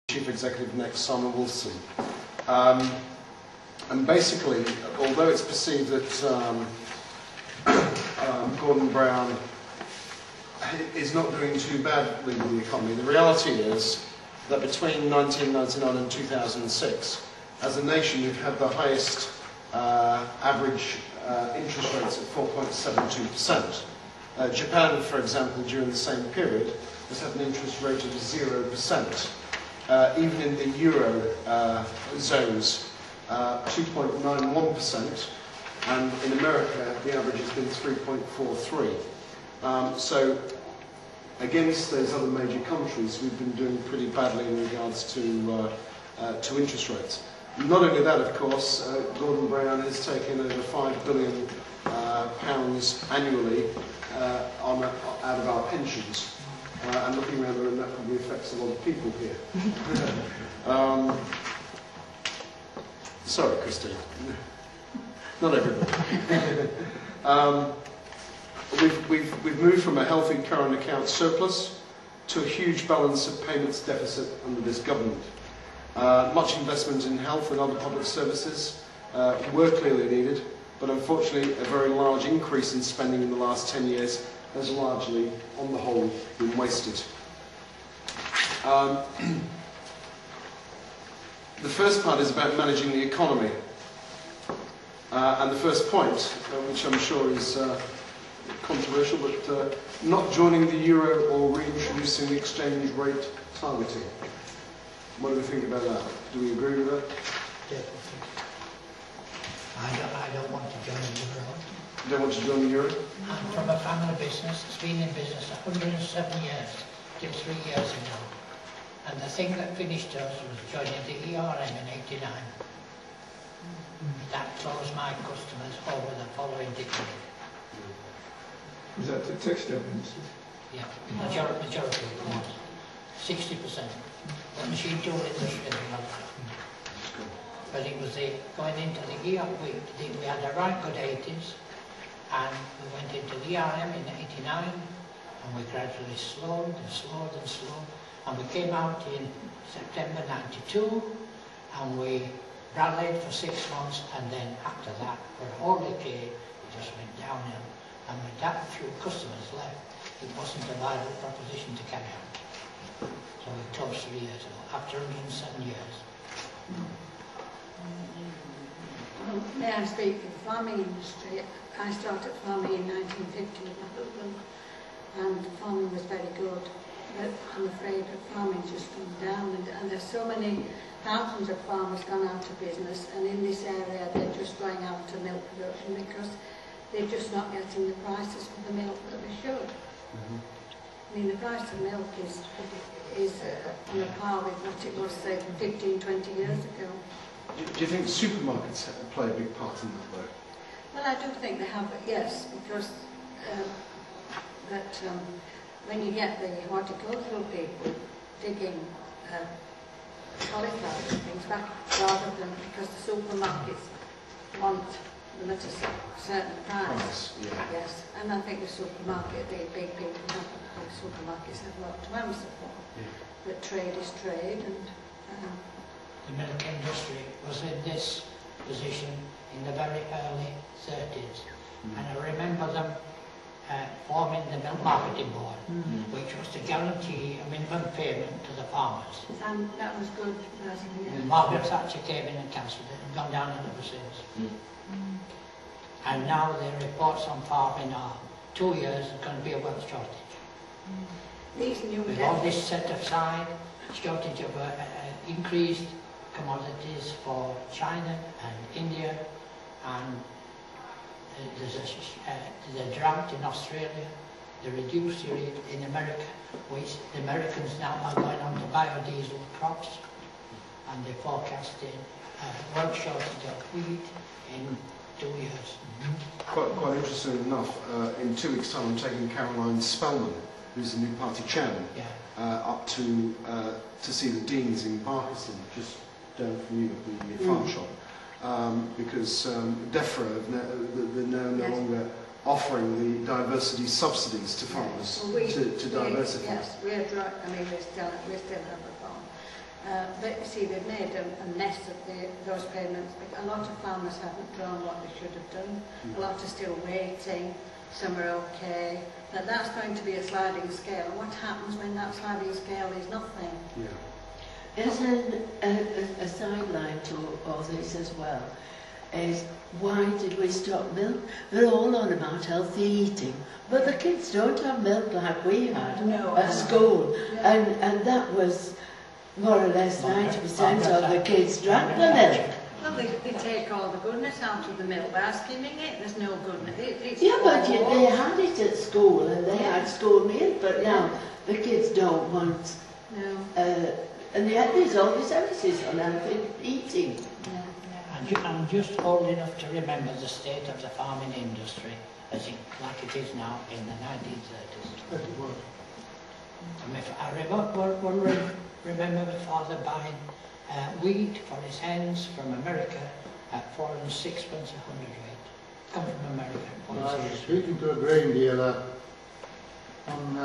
Chief Executive next, Simon Wolfson. And basically, although it's perceived that Gordon Brown is not doing too badly with the economy, the reality is that between 1999 and 2006, as a nation, we've had the highest average interest rates at 4.72%. Japan, for example, during the same period, has had an interest rate of 0%. Even in the Euro zones, 2.91%, and in America, the average has been 3.43. So, against those other major countries, we've been doing pretty badly in regards to interest rates. Not only that, of course, Gordon Brown has taken over £5 billion annually out of our pensions. And looking around the room, that probably affects a lot of people here. Sorry, Christine. Not everybody. We've moved from a healthy current account surplus to a huge balance of payments deficit under this government. Much investment in health and other public services were clearly needed, but unfortunately a very large increase in spending in the last 10 years has largely, on the whole, been wasted. The first part is about managing the economy. And the first point, which I'm sure is controversial, but not joining the euro or reintroducing the exchange rate targeting. What do we think about that? Do we agree with that? Definitely. I don't want to join the euro. You don't want to join the euro? I'm from a family business. It's been in business 107 years, till 3 years ago. And the thing that finished us was joining the ERM in '89. That closed my customers over the following decade. Was that the textile industry? Yeah, majority of it was. 60%. The machine tool industry and all that. But it was going into the ERM, we had a right good 80s, and we went into the ERM in '89, and we gradually slowed and slowed and slowed, and we came out in September '92, and we rallied for 6 months, and then after that, for a whole decade, it just went downhill. And with that few customers left, it wasn't a viable proposition to carry on. So we closed 3 years ago, after 107 years. May I speak for the farming industry? I started farming in 1950 with my husband, and farming was very good. But I'm afraid that farming's just gone down, and there's so many thousands of farmers gone out of business, and in this area they're just going out to milk production because they're just not getting the prices for the milk that they should. I mean, the price of milk is on a par with what it was, say, 15, 20 years ago. Do you think supermarkets play a big part in that, though? Well, I do think they have, yes, because when you get the horticultural people digging cauliflower and things back, rather than because the supermarkets want them at a certain price. Yeah. Yes, and I think the supermarket, the big people, the supermarkets have a lot to answer for. Yeah. But trade is trade, and The milk industry was in this position in the very early 30s. And I remember them forming the Milk Marketing Board, which was to guarantee a minimum payment to the farmers. and that was good. Margaret Thatcher came in and cancelled it and gone down ever since. And now the reports on farming are 2 years is going to be a wealth shortage. These new With all this set aside, shortage of increased commodities for China and India, and there's a drought in Australia, the reduced yield in America, which the Americans now are going on to biodiesel crops, and they're forecasting a world shortage of wheat in 2 years. Quite interesting enough, in 2 weeks' time I'm taking Caroline Spellman, who's the new party chairman, up to see the Deans in Barkiston, just down from you at the farm shop, because DEFRA, they're no longer offering the diversity subsidies to farmers to diversify. Yes, we're still have a farm, But you see, they've made a mess of those payments. A lot of farmers haven't drawn what they should have done. A lot are still waiting. Some are okay. But that's going to be a sliding scale. And what happens when that sliding scale is nothing? Yeah. There's a sideline to all this as well, is why did we stop milk? They're all on about healthy eating, but the kids don't have milk like we had at school. Yeah. And that was more or less 90% of the kids drank the milk. Well, they take all the goodness out of the milk by skimming it. There's no goodness. It's Yeah, but all they had it at school and they had school meal, but now the kids don't want. No. And yet there's all this emphasis on healthy eating. I'm just old enough to remember the state of the farming industry as like it is now in the 1930s. I remember my father buying wheat for his hens from America at 4 and 6 pence a hundredweight. Come from America. I was speaking to a grain dealer on